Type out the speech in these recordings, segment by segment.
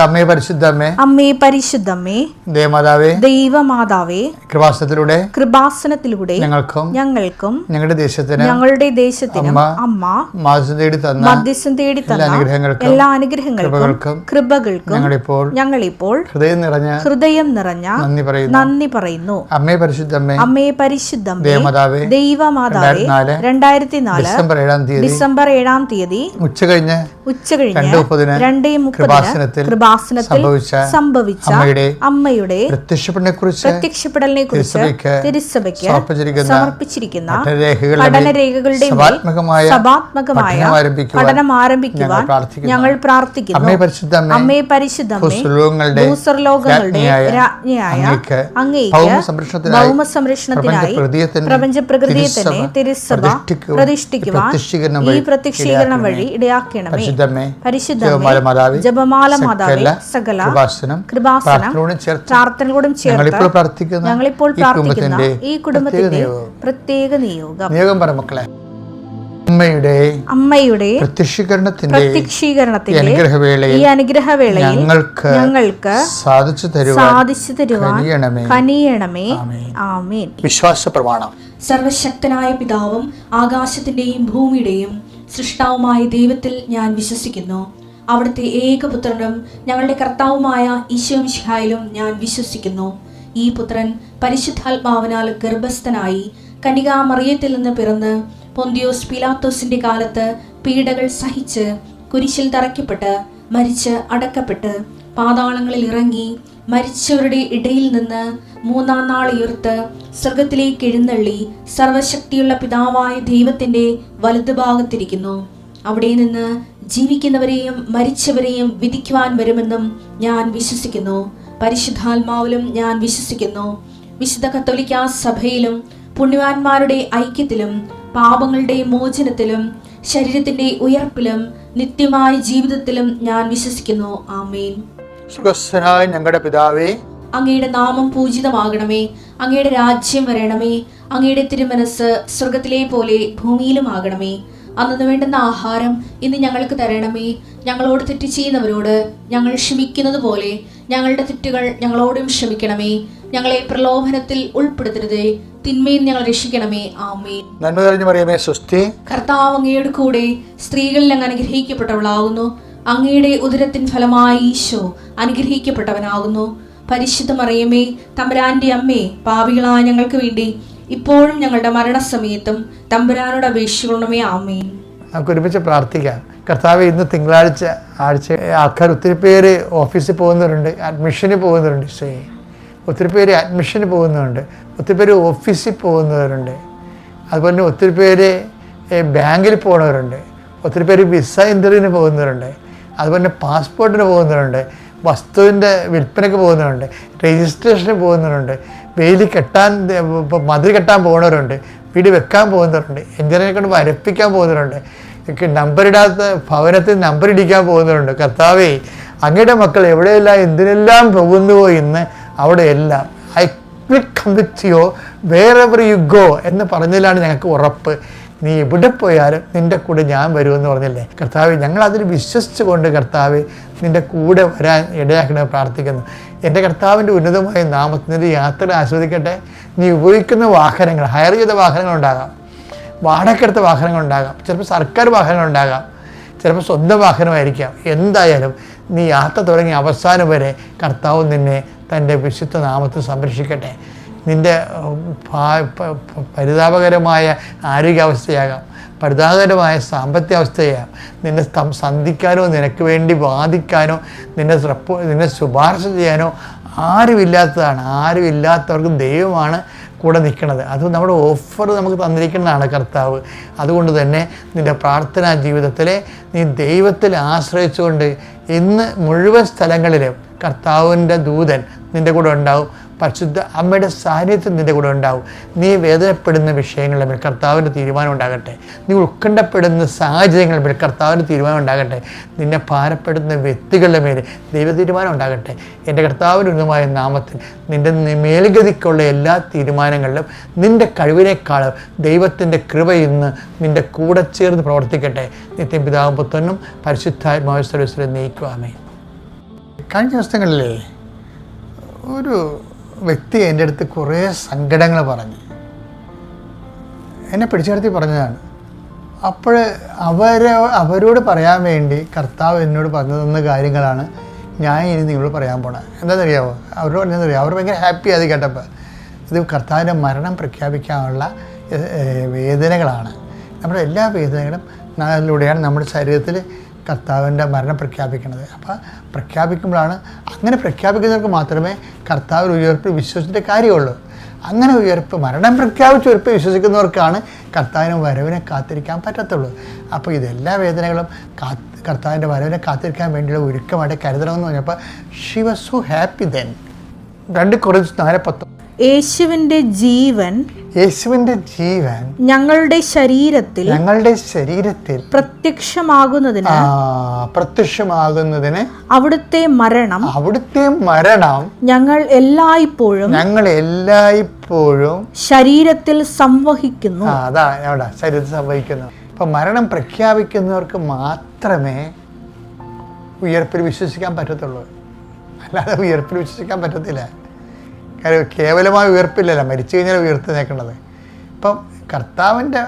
അമ്മേ പരിശുദ്ധമ്മേ, അമ്മേ പരിശുദ്ധമ്മേ, ദേവമാതാവേ, ദൈവമാതാവേ, കൃപാസനത്തിലൂടെ ഞങ്ങൾക്കും ഞങ്ങളുടെ ദേശത്തിനും അമ്മ മധ്യസ്ഥം തേടി തന്ന എല്ലാ അനുഗ്രഹങ്ങൾക്കും കൃപകൾക്കും ഞങ്ങളിപ്പോൾ ഹൃദയം നിറഞ്ഞ നന്ദി പറയുന്നു. അമ്മേ പരിശുദ്ധമ്മേ, ദൈവമാതാവേ, 2004 ഡിസംബർ 7-ാം തീയതി ഉച്ചകഴിഞ്ഞ് 2:30 സംഭവിച്ച അമ്മയുടെ പ്രത്യക്ഷപ്പെടലിനെ കുറിച്ച് തിരുസഭയ്ക്ക് സമർപ്പിച്ചിരിക്കുന്ന പഠനരേഖകളുടെ സഭാത്മകമായ പഠനം ആരംഭിക്കുവാൻ ഞങ്ങൾ പ്രാർത്ഥിക്കുന്നു. അമ്മേ പരിശുദ്ധമ്മേ, ഭൂസ്വർലോകങ്ങളുടെ രാജ്ഞിയായ അങ്ങേയ്ക്ക് ഭൗമസംരക്ഷണത്തിനായി പ്രപഞ്ചപ്രകൃതിയെ തന്നെ തിരുസഭ പ്രതിഷ്ഠിക്കുവാൻ ഈ പ്രത്യക്ഷീകരണം വഴി ഇടയാക്കണമേ. പരിശുദ്ധമ്മേ, ജപമാല മാതാവേ, സകല പ്രാർത്ഥനകളോടും ചേർത്ത് ഞങ്ങളിപ്പോൾ പ്രാർത്ഥിക്കുന്ന ഈ കുടുംബത്തിന്റെ പ്രത്യേക നിയോഗം. അമ്മയുടെ പ്രത്യക്ഷീകരണത്തിന്റെ ഈ അനുഗ്രഹവേളയിൽ ഞങ്ങൾക്ക് സാധിച്ചു തരുവാൻ കനിയണമേ. ആമേൻ. വിശ്വാസ പ്രമാണം. സർവശക്തനായ പിതാവും ആകാശത്തിന്റെയും ഭൂമിയുടെയും സൃഷ്ടാവുമായ ദൈവത്തിൽ ഞാൻ വിശ്വസിക്കുന്നു. അവിടുത്തെ ഏകപുത്രനും ഞങ്ങളുടെ കർത്താവുമായ ഈശോ മിശിഹായിലും ഞാൻ വിശ്വസിക്കുന്നു. ഈ പുത്രൻ പരിശുദ്ധാത്മാവിനാൽ ഗർഭസ്ഥനായി കന്യകാമറിയത്തിൽ നിന്ന് പിറന്ന് പൊന്തിയോസ് പീലാത്തോസിന്റെ കാലത്ത് പീഡകൾ സഹിച്ച് കുരിശിൽ തറയ്ക്കപ്പെട്ട് മരിച്ച് അടക്കപ്പെട്ട് പാതാളങ്ങളിൽ ഇറങ്ങി മരിച്ചവരുടെ ഇടയിൽ നിന്ന് 3-ാം നാൾ ഉയർത്ത് സ്വർഗത്തിലേക്ക് എഴുന്നള്ളി സർവശക്തിയുള്ള പിതാവായ ദൈവത്തിന്റെ വലതുഭാഗത്തിരിക്കുന്നു. അവിടെ നിന്ന് ജീവിക്കുന്നവരെയും മരിച്ചവരെയും വിധിക്കുവാൻ വരുമെന്നും ഞാൻ വിശ്വസിക്കുന്നു. പരിശുദ്ധാത്മാവിലും ഞാൻ വിശ്വസിക്കുന്നു. വിശുദ്ധ കത്തോലിക്കാ സഭയിലും പുണ്യവാന്മാരുടെ ഐക്യത്തിലും പാപങ്ങളുടെ മോചനത്തിലും ശരീരത്തിന്റെ ഉയർപ്പിലും നിത്യമായ ജീവിതത്തിലും ഞാൻ വിശ്വസിക്കുന്നു. ആമേൻ. സുഖസ്ഥനായ ഞങ്ങളുടെ പിതാവേ, അങ്ങയുടെ നാമം പൂജിതമാകണമേ. അങ്ങയുടെ രാജ്യം വരണമേ. അങ്ങയുടെ തിരുമനസ് സ്വർഗത്തിലെ പോലെ ഭൂമിയിലും ആകണമേ. അന്നു വേണ്ടുന്ന ആഹാരം ഇന്ന് ഞങ്ങൾക്ക് തരണമേ. ഞങ്ങളോട് തെറ്റ് ചെയ്യുന്നവരോട് ഞങ്ങൾ ക്ഷമിക്കുന്നത് പോലെ ഞങ്ങളുടെ തെറ്റുകൾ ഞങ്ങളോടും ക്ഷമിക്കണമേ. ഞങ്ങളെ പ്രലോഭനത്തിൽ ഉൾപ്പെടുത്തരുതേ, തിന്മയിൽ ഞങ്ങൾ രക്ഷിക്കണമേ. ആമേൻ. നന്മ നിറഞ്ഞ മറിയമേ, സ്വസ്തി. കർത്താവ് അങ്ങയുടെ കൂടെ സ്ത്രീകളിൽ അങ്ങ് അനുഗ്രഹിക്കപ്പെട്ടവളാകുന്നു. അങ്ങയുടെ ഉദരത്തിൻ ഫലമായി ഈശോ അനുഗ്രഹിക്കപ്പെട്ടവനാകുന്നു. പരിശുദ്ധ മറിയമേ, തമ്പുരാന്റെ അമ്മേ, പാപികളായ ഞങ്ങൾക്ക് വേണ്ടി ഇപ്പോഴും ഞങ്ങളുടെ മരണസമയത്തും തമ്പുരാനോട് അപേക്ഷിക്കണമേ. ആമേൻ. നമുക്ക് ഒരുമിച്ച് പ്രാർത്ഥിക്കാം. കർത്താവ്, ഇന്ന് തിങ്കളാഴ്ച ആൾക്കാർ ഒത്തിരി പേര് ഓഫീസിൽ പോകുന്നവരുണ്ട്, അഡ്മിഷന് പോകുന്നവരുണ്ട്, ഒത്തിരി പേര് അഡ്മിഷന് പോകുന്നവരുണ്ട്, ഒത്തിരി പേര് ഓഫീസിൽ പോകുന്നവരുണ്ട്, അതുപോലെ തന്നെ ഒത്തിരി പേര് ബാങ്കിൽ പോകുന്നവരുണ്ട്, ഒത്തിരി പേര് വിസ ഇൻ്റർവ്യൂവിന് പോകുന്നവരുണ്ട്, അതുപോലെ തന്നെ പാസ്പോർട്ടിന് പോകുന്നവരുണ്ട്, വസ്തുവിൻ്റെ വിൽപ്പനയ്ക്ക് പോകുന്നവരുണ്ട്, രജിസ്ട്രേഷന് പോകുന്നവരുണ്ട്, വെയിൽ കെട്ടാൻ മതിൽ കെട്ടാൻ പോകുന്നവരുണ്ട്, വീട് വെക്കാൻ പോകുന്നവരുണ്ട്, എഞ്ചിനീയറെ കൊണ്ട് വരപ്പിക്കാൻ പോകുന്നവരുണ്ട്, നമ്പറിടാത്ത ഭവനത്തിൽ നമ്പർ ഇടിക്കാൻ പോകുന്നവരുണ്ട്. കർത്താവേ, അങ്ങയുടെ മക്കൾ എവിടെയെല്ലാം എന്തിനെല്ലാം പോകുന്നുവോ ഇന്ന് അവിടെയെല്ലാം I will come with you wherever you go എന്ന് പറഞ്ഞതിലാണ് ഞങ്ങൾക്ക് ഉറപ്പ്. നീ എവിടെ പോയാലും നിൻ്റെ കൂടെ ഞാൻ വരുമെന്ന് പറഞ്ഞില്ലേ കർത്താവേ. ഞങ്ങളതിൽ വിശ്വസിച്ചുകൊണ്ട് കർത്താവേ നിൻ്റെ കൂടെ വരാൻ ഇടയാക്കണമെന്ന് പ്രാർത്ഥിക്കുന്നു. എൻ്റെ കർത്താവിൻ്റെ ഉന്നതമായ നാമത്തിൻ്റെ യാത്ര ആസ്വദിക്കട്ടെ. നീ ഉപയോഗിക്കുന്ന വാഹനങ്ങൾ, ഹയർ ചെയ്ത വാഹനങ്ങളുണ്ടാകാം, വാടകയ്ക്കെടുത്ത വാഹനങ്ങളുണ്ടാകാം, ചിലപ്പോൾ സർക്കാർ വാഹനങ്ങളുണ്ടാകാം, ചിലപ്പോൾ സ്വന്തം വാഹനമായിരിക്കാം. എന്തായാലും നീ യാത്ര തുടങ്ങി അവസാനം വരെ കർത്താവ് നിന്നെ തൻ്റെ വിശുദ്ധ നാമത്തിൽ സംരക്ഷിക്കട്ടെ. നിൻ്റെ പരിതാപകരമായ ആരോഗ്യാവസ്ഥയാകാം, പരിതാപകരമായ സാമ്പത്തിക അവസ്ഥയാകാം, നിന്നെ സന്ധിക്കാനോ നിനക്ക് വേണ്ടി വാദിക്കാനോ നിന്നെ ശുപാർശ ചെയ്യാനോ ആരുമില്ലാത്തതാണ്. ആരുമില്ലാത്തവർക്ക് ദൈവമാണ് കൂടെ നിൽക്കുന്നത്. അത് നമ്മുടെ ഓഫർ നമുക്ക് തന്നിരിക്കുന്നതാണ് കർത്താവ്. അതുകൊണ്ട് തന്നെ നിൻ്റെ പ്രാർത്ഥനാ ജീവിതത്തിലെ നീ ദൈവത്തിൽ ആശ്രയിച്ചുകൊണ്ട് ഇന്ന് മുഴുവൻ സ്ഥലങ്ങളിലും കർത്താവിൻ്റെ ദൂതൻ നിൻ്റെ കൂടെ ഉണ്ടാവും. പരിശുദ്ധ അമ്മയുടെ സാന്നിധ്യം നിൻ്റെ കൂടെ ഉണ്ടാവും. നീ വേദനപ്പെടുന്ന വിഷയങ്ങളുടെ മേൽ കർത്താവിൻ്റെ തീരുമാനം ഉണ്ടാകട്ടെ. നീ ഉത്കണ്ഠപ്പെടുന്ന സാഹചര്യങ്ങളുടെ മേൽ കർത്താവിൻ്റെ തീരുമാനം ഉണ്ടാകട്ടെ. നിന്നെ ഭാരപ്പെടുന്ന വ്യക്തികളുടെ മേൽ ദൈവ തീരുമാനം ഉണ്ടാകട്ടെ. എൻ്റെ കർത്താവിൻ്റെ ഉന്നതമായ നാമത്തിൽ നിൻ്റെ മേൽഗതിക്കുള്ള എല്ലാ തീരുമാനങ്ങളിലും നിൻ്റെ കഴിവിനേക്കാളും ദൈവത്തിൻ്റെ കൃപ ഇന്ന് നിൻ്റെ കൂടെ ചേർന്ന് പ്രവർത്തിക്കട്ടെ. നിത്യം പിതാവും പുത്രനും പരിശുദ്ധാത്മാവിൻ സർവ്വസ്വരം നയിക്കുവാമേ. കഴിഞ്ഞ ദിവസങ്ങളിലേ ഒരു വ്യക്തി എൻ്റെ അടുത്ത് കുറേ സങ്കടങ്ങൾ പറഞ്ഞു, എന്നെ പിടിച്ചു നിർത്തി പറഞ്ഞതാണ്. അപ്പോൾ അവരോട് പറയാൻ വേണ്ടി കർത്താവ് എന്നോട് പറഞ്ഞു തന്ന കാര്യങ്ങളാണ് ഞാൻ ഇനി നിങ്ങളോട് പറയാൻ പോണത്. എന്താണെന്നറിയാമോ? അവരോട് പറഞ്ഞതെന്നറിയാമോ? അവർ ഭയങ്കര ഹാപ്പി അത് കേട്ടപ്പോൾ. ഇത് കർത്താവിൻ്റെ മരണം പ്രഖ്യാപിക്കാനുള്ള വേദനകളാണ്. നമ്മുടെ എല്ലാ വേദനകളും അതിലൂടെയാണ് നമ്മുടെ ശരീരത്തിൽ കർത്താവിൻ്റെ മരണം പ്രഖ്യാപിക്കുന്നത്. അപ്പോൾ പ്രഖ്യാപിക്കുമ്പോഴാണ്, അങ്ങനെ പ്രഖ്യാപിക്കുന്നവർക്ക് മാത്രമേ കർത്താവിൽ ഉയർപ്പിൽ വിശ്വസിച്ചിട്ട് കാര്യമുള്ളൂ. അങ്ങനെ മരണം പ്രഖ്യാപിച്ച ഉയർപ്പ് വിശ്വസിക്കുന്നവർക്കാണ് കർത്താവിന് വരവിനെ കാത്തിരിക്കാൻ പറ്റത്തുള്ളൂ. അപ്പോൾ ഇതെല്ലാ വേദനകളും കർത്താവിൻ്റെ വരവിനെ കാത്തിരിക്കാൻ വേണ്ടിയുള്ള ഒരുക്കമായിട്ട് കരുതണമെന്ന് പറഞ്ഞപ്പോൾ she was so happy then. 2 Corinthians 4:10 യേശുവിന്റെ ജീവൻ ഞങ്ങളുടെ ശരീരത്തിൽ പ്രത്യക്ഷമാകുന്നതിന് അവിടുത്തെ മരണം ഞങ്ങൾ എല്ലായ്പ്പോഴും ശരീരത്തിൽ സംവഹിക്കുന്നു. അതാണ് ശരീരത്തിൽ സംവഹിക്കുന്നു. അപ്പൊ മരണം പ്രഖ്യാപിക്കുന്നവർക്ക് മാത്രമേ ഉയർപ്പിൽ വിശ്വസിക്കാൻ പറ്റത്തുള്ളൂ, അല്ലാതെ ഉയർപ്പിൽ വിശ്വസിക്കാൻ പറ്റത്തില്ല. കാര്യം കേവലമായ ഉയർപ്പില്ലല്ലോ, മരിച്ചു കഴിഞ്ഞാൽ ഉയർത്തേക്കുന്നത്. ഇപ്പം കർത്താവിൻ്റെ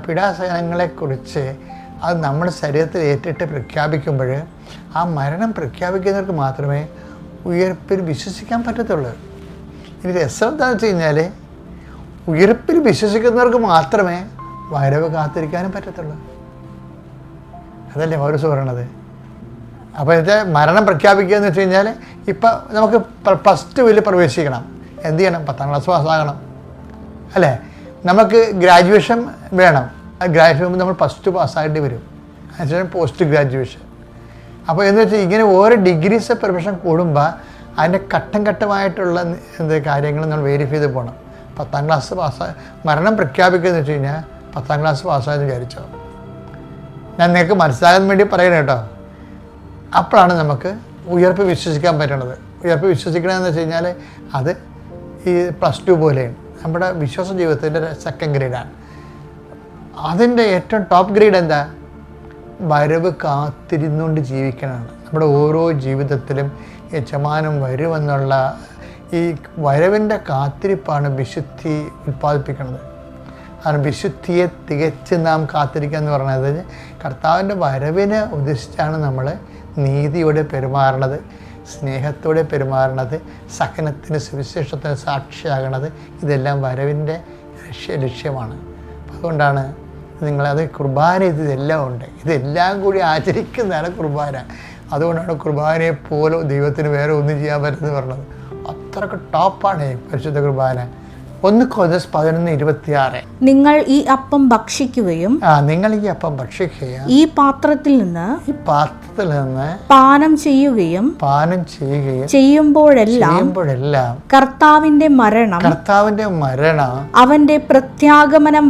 പീഡാസഹനങ്ങളെക്കുറിച്ച് അത് നമ്മുടെ ശരീരത്തിൽ ഏറ്റിട്ട് പ്രഖ്യാപിക്കുമ്പോൾ ആ മരണം പ്രഖ്യാപിക്കുന്നവർക്ക് മാത്രമേ ഉയർപ്പിൽ വിശ്വസിക്കാൻ പറ്റത്തുള്ളൂ. ഇനി രസം എന്താണെന്ന് വെച്ച് കഴിഞ്ഞാൽ ഉയർപ്പിൽ വിശ്വസിക്കുന്നവർക്ക് മാത്രമേ വരവ് കാത്തിരിക്കാനും പറ്റത്തുള്ളൂ. അതല്ലേ പൗലോസ് പറയണത്. അപ്പോൾ ഇത് മരണം പ്രഖ്യാപിക്കുക എന്ന് വെച്ച് കഴിഞ്ഞാൽ ഇപ്പം നമുക്ക് +2 പ്രവേശിക്കണം. എന്ത് ചെയ്യണം? 10ാം ക്ലാസ് പാസ്സാകണം, അല്ലേ? നമുക്ക് ഗ്രാജുവേഷൻ വേണം. ഗ്രാജുവേഷൻ നമ്മൾ +2 പാസ്സായിട്ട് വരും. അതിനുശേഷം പോസ്റ്റ് ഗ്രാജുവേഷൻ. അപ്പോൾ എന്ന് വെച്ചാൽ ഇങ്ങനെ ഓരോ ഡിഗ്രീസ് പ്രൊഫഷൻ കൂടുമ്പോൾ അതിൻ്റെ ഘട്ടമായിട്ടുള്ള കാര്യങ്ങൾ നമ്മൾ വെരിഫൈ ചെയ്ത് പോകണം. 10ാം ക്ലാസ് മരണം പ്രഖ്യാപിക്കുക എന്ന് വെച്ച് കഴിഞ്ഞാൽ 10ാം ക്ലാസ് പാസ്സായെന്ന് വിചാരിച്ചോ. ഞാൻ നിങ്ങൾക്ക് മനസ്സിലാകാൻ വേണ്ടി പറയണം കേട്ടോ. അപ്പോഴാണ് നമുക്ക് ഉയർപ്പ് വിശ്വസിക്കാൻ പറ്റണത്. ഉയർപ്പ് വിശ്വസിക്കണമെന്ന് വെച്ച് കഴിഞ്ഞാൽ അത് ഈ +2 പോലെയാണ്. നമ്മുടെ വിശ്വാസ ജീവിതത്തിൻ്റെ 2nd ഗ്രേഡാണ്. അതിൻ്റെ ഏറ്റവും ടോപ്പ് ഗ്രേഡ് എന്താ? വരവ് കാത്തിരുന്നുകൊണ്ട് ജീവിക്കണമെന്ന്. നമ്മുടെ ഓരോ ജീവിതത്തിലും യജമാനം വരുമെന്നുള്ള ഈ വരവിൻ്റെ കാത്തിരിപ്പാണ് വിശുദ്ധി ഉൽപ്പാദിപ്പിക്കുന്നത്. കാരണം വിശുദ്ധിയെ തികച്ച് നാം കാത്തിരിക്കുക എന്ന് പറയുന്നത് കർത്താവിൻ്റെ വരവിനെ ഉദ്ദേശിച്ചാണ് നമ്മൾ നീതിയോടെ പെരുമാറണത്, സ്നേഹത്തോടെ പെരുമാറണത്, സഹനത്തിന് സുവിശേഷത്തിന് സാക്ഷിയാകണത്. ഇതെല്ലാം വരവിൻ്റെ ലക്ഷ്യമാണ്. അതുകൊണ്ടാണ് നിങ്ങളത് കുർബാന ഇതെല്ലാം ഉണ്ട്. ഇതെല്ലാം കൂടി ആചരിക്കുന്നതാണ് കുർബാന. അതുകൊണ്ടാണ് കുർബാനയെ പോലെ ദൈവത്തിന് വേറെ ഒന്നും ചെയ്യാൻ പറ്റുമെന്ന് പറഞ്ഞത്. അത്രയ്ക്ക് ടോപ്പാണ് പരിശുദ്ധ കുർബാന. 1 Corinthians 11:26 നിങ്ങൾ ഈ അപ്പം ഭക്ഷിക്കുകയും ഈ പാത്രത്തിൽ നിന്ന് പാനം ചെയ്യുകയും ചെയ്യുമ്പോഴെല്ലാം കർത്താവിന്റെ മരണം അവന്റെ പ്രത്യാഗമനം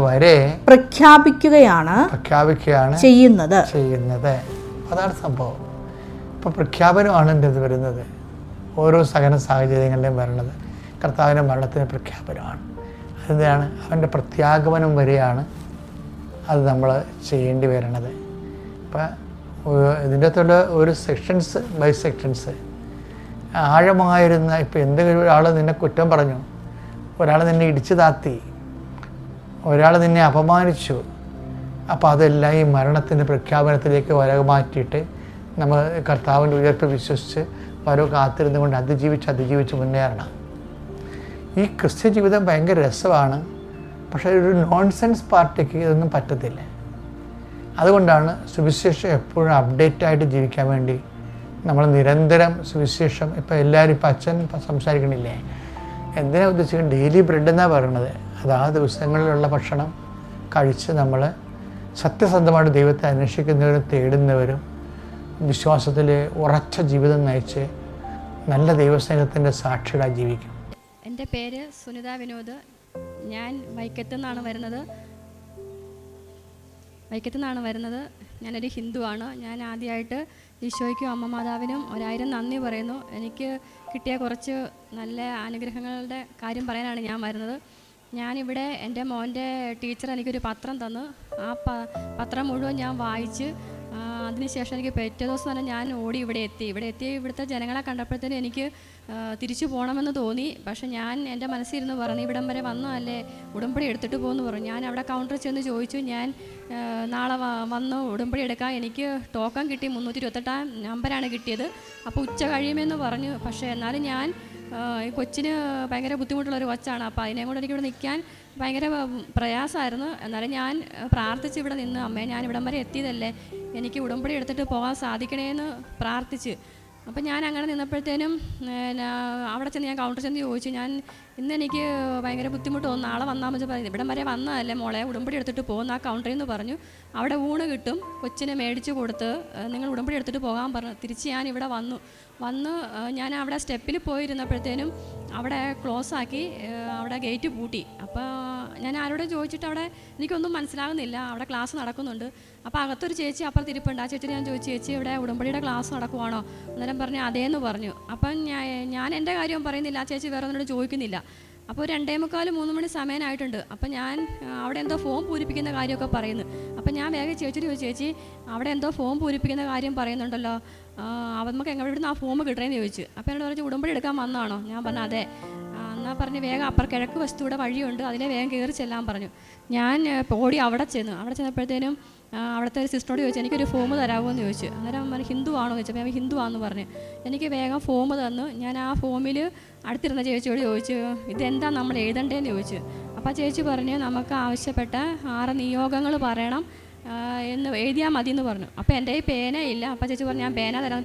വരെ പ്രഖ്യാപിക്കുകയാണ് ചെയ്യുന്നത്. അതാണ് സംഭവം. ഇപ്പൊ പ്രഖ്യാപനമാണ് എൻ്റെ ഇത് വരുന്നത്. ഓരോ സഹന സാഹചര്യങ്ങളിലും വരണത് കർത്താവിൻ്റെ മരണത്തിന് പ്രഖ്യാപനമാണ്. അതെന്താണ്? അവൻ്റെ പ്രത്യാഗമനം വരെയാണ് അത് നമ്മൾ ചെയ്യേണ്ടി വരണത്. ഇപ്പം ഇതിൻ്റെ അകത്തുള്ള ഒരു സെക്ഷൻസ് ബൈ സെക്ഷൻസ് ആഴമായിരുന്ന, ഇപ്പം എന്തെങ്കിലും ഒരാൾ നിന്നെ കുറ്റം പറഞ്ഞു, ഒരാൾ നിന്നെ ഇടിച്ചു താത്തി, ഒരാൾ നിന്നെ അപമാനിച്ചു, അപ്പോൾ അതെല്ലാം ഈ മരണത്തിൻ്റെ പ്രഖ്യാപനത്തിലേക്ക് മാറ്റിയിട്ട് നമ്മൾ കർത്താവിൻ്റെ ഉയർപ്പ് വിശ്വസിച്ച് ഓരോ കാത്തിരുന്നു കൊണ്ട് അതിജീവിച്ച് മുന്നേറണം. ഈ ക്രിസ്ത്യ ജീവിതം ഭയങ്കര രസമാണ്. പക്ഷേ ഒരു നോൺസെൻസ് പാർട്ടിക്ക് ഇതൊന്നും പറ്റത്തില്ല. അതുകൊണ്ടാണ് സുവിശേഷം എപ്പോഴും അപ്ഡേറ്റായിട്ട് ജീവിക്കാൻ വേണ്ടി നമ്മൾ നിരന്തരം സുവിശേഷം, ഇപ്പോൾ എല്ലാവരും ഇപ്പം അച്ഛൻ സംസാരിക്കണില്ലേ, എന്തിനാ ഉദ്ദേശിക്കുന്നത്? ഡെയിലി ബ്രെഡ് എന്നാണ് പറയുന്നത്. അത് ആ ദിവസങ്ങളിലുള്ള ഭക്ഷണം കഴിച്ച് നമ്മൾ സത്യസന്ധമായിട്ട് ദൈവത്തെ അന്വേഷിക്കുന്നവരും തേടുന്നവരും വിശ്വാസത്തിൽ ഉറച്ച ജീവിതം നയിച്ച് നല്ല ദൈവസ്നേഹത്തിൻ്റെ സാക്ഷികളായി ജീവിക്കും. എൻ്റെ പേര് സുനിത വിനോദ്. ഞാൻ വൈക്കത്തു നിന്നാണ് വരുന്നത്. ഞാനൊരു ഹിന്ദുവാണ്. ഞാൻ ആദ്യമായിട്ട് ഈശോയ്ക്കും അമ്മ മാതാവിനും 1000 നന്ദി പറയുന്നു. എനിക്ക് കിട്ടിയ കുറച്ച് നല്ല അനുഗ്രഹങ്ങളുടെ കാര്യം പറയാനാണ് ഞാൻ വരുന്നത്. ഞാനിവിടെ എൻ്റെ മോൻ്റെ ടീച്ചർ എനിക്കൊരു പത്രം തന്നു. ആ പത്രം മുഴുവൻ ഞാൻ വായിച്ച് അതിനുശേഷം എനിക്ക് പിറ്റേ ദിവസം തന്നെ ഞാൻ ഓടി ഇവിടെ എത്തി. ഇവിടുത്തെ ജനങ്ങളെ കണ്ടപ്പോഴത്തേനും എനിക്ക് തിരിച്ചു പോകണമെന്ന് തോന്നി. പക്ഷേ ഞാൻ എൻ്റെ മനസ്സിരുന്ന് പറഞ്ഞു, ഇവിടം വരെ വന്നതല്ലേ, ഉടമ്പടി എടുത്തിട്ട് പോകുമെന്ന് പറഞ്ഞു. ഞാൻ അവിടെ കൗണ്ടറിൽ ചെന്ന് ചോദിച്ചു, ഞാൻ നാളെ വന്ന് ഉടമ്പടി എടുക്കാം, എനിക്ക് ടോക്കൺ കിട്ടി, 328 നമ്പറാണ് കിട്ടിയത്, അപ്പോൾ ഉച്ച കഴിയുമെന്ന് പറഞ്ഞു. പക്ഷേ എന്നാലും ഞാൻ ഈ കൊച്ചിന് ഭയങ്കര ബുദ്ധിമുട്ടുള്ളൊരു കൊച്ചാണ്, അപ്പോൾ അതിനെയും കൊണ്ട് എനിക്കിവിടെ നിൽക്കാൻ ഭയങ്കര പ്രയാസമായിരുന്നു. എന്നാലും ഞാൻ പ്രാർത്ഥിച്ച് ഇവിടെ നിന്ന്, അമ്മേ ഞാൻ ഇവിടം വരെ എത്തിയതല്ലേ, എനിക്ക് ഉടമ്പടി എടുത്തിട്ട് പോകാൻ സാധിക്കണേന്ന് പ്രാർത്ഥിച്ച്. അപ്പം ഞാൻ അങ്ങനെ നിന്നപ്പോഴത്തേനും അവിടെ ചെന്ന് ഞാൻ കൗണ്ടർ ചെന്ന് ചോദിച്ചു, ഞാൻ ഇന്ന് എനിക്ക് ഭയങ്കര ബുദ്ധിമുട്ട് തോന്നുന്നു, നാളെ വന്നാൽ മതി പറഞ്ഞു. ഇവിടം വരെ വന്നതല്ലേ മോളെ, ഉടമ്പടി എടുത്തിട്ട് പോകുന്ന ആ കൗണ്ടറിൽ നിന്ന് പറഞ്ഞു. അവിടെ ഊണ് കിട്ടും, കൊച്ചിനെ മേടിച്ച് കൊടുത്ത് നിങ്ങൾ ഉടമ്പടി എടുത്തിട്ട് പോകാൻ പറഞ്ഞു. തിരിച്ച് ഞാൻ ഇവിടെ വന്നു ഞാൻ അവിടെ സ്റ്റെപ്പിൽ പോയിരുന്നപ്പോഴത്തേനും അവിടെ ക്ലോസ് ആക്കി, അവിടെ ഗേറ്റ് പൂട്ടി. അപ്പോൾ ഞാൻ ആരോട് ചോദിച്ചിട്ട് അവിടെ എനിക്കൊന്നും മനസ്സിലാകുന്നില്ല, അവിടെ ക്ലാസ് നടക്കുന്നുണ്ട്. അപ്പോൾ അകത്തൊരു ചേച്ചി അപ്പുറത്ത് ഇരിപ്പുണ്ട്. ആ ചേച്ചി ഞാൻ ചോദിച്ചു, ചേച്ചി ഇവിടെ ഉടമ്പടിയുടെ ക്ലാസ് നടക്കുവാണോ? അന്നേരം പറഞ്ഞു അതേന്ന് പറഞ്ഞു. അപ്പം ഞാൻ എൻ്റെ കാര്യം പറയുന്നില്ല, ആ ചേച്ചി വേറെ ഒന്നിനോട് ചോദിക്കുന്നില്ല. അപ്പോൾ 2:45-3 മണി സമയമായിട്ടുണ്ട്. അപ്പം ഞാൻ അവിടെ എന്തോ ഫോം പൂരിപ്പിക്കുന്ന കാര്യമൊക്കെ പറയുന്നു. അപ്പം ഞാൻ വേഗം ചേച്ചിയോട് ചോദിച്ചു, ചേച്ചി അവിടെ എന്തോ ഫോം പൂരിപ്പിക്കുന്ന കാര്യം പറയുന്നുണ്ടല്ലോ, നമുക്ക് ഇവിടുന്ന് ആ ഫോം കിട്ടണേന്ന് ചോദിച്ചു. അപ്പോൾ എന്നോട് പറഞ്ഞു ഉടമ്പടി എടുക്കാൻ വന്നതാണോ? ഞാൻ പറഞ്ഞു അതെ. എന്നാൽ പറഞ്ഞ് വേഗം അപ്പുറം കിഴക്ക് വശത്തൂടെ വഴിയുണ്ട്, അതിലെ വേഗം കയറി ചെല്ലാൻ പറഞ്ഞു. ഞാൻ ഓടി അവിടെ ചെന്നപ്പോഴത്തേനും അവിടുത്തെ ഒരു സിസ്റ്ററോട് ചോദിച്ചു, എനിക്കൊരു ഫോം തരാമോ എന്ന് ചോദിച്ചു. അന്നേരം പറഞ്ഞു ഹിന്ദു ആണോ ചോദിച്ചപ്പോൾ ഞാൻ ഹിന്ദു ആണെന്ന് പറഞ്ഞു. എനിക്ക് വേഗം ഫോം തന്നു. ഞാൻ ആ ഫോമിൽ അടുത്തിരുന്ന ചേച്ചിയോട് ചോദിച്ചു, ഇതെന്താ നമ്മൾ എഴുതണ്ടേന്ന് ചോദിച്ചു. അപ്പോൾ ചേച്ചി പറഞ്ഞു നമുക്ക് ആവശ്യപ്പെട്ട 6 നിയോഗങ്ങൾ പറയണം എന്ന് എഴുതിയാൽ മതി എന്ന് പറഞ്ഞു. അപ്പോൾ എൻ്റെ ഈ പേനയില്ല. അപ്പോൾ ചേച്ചി പറഞ്ഞു ഞാൻ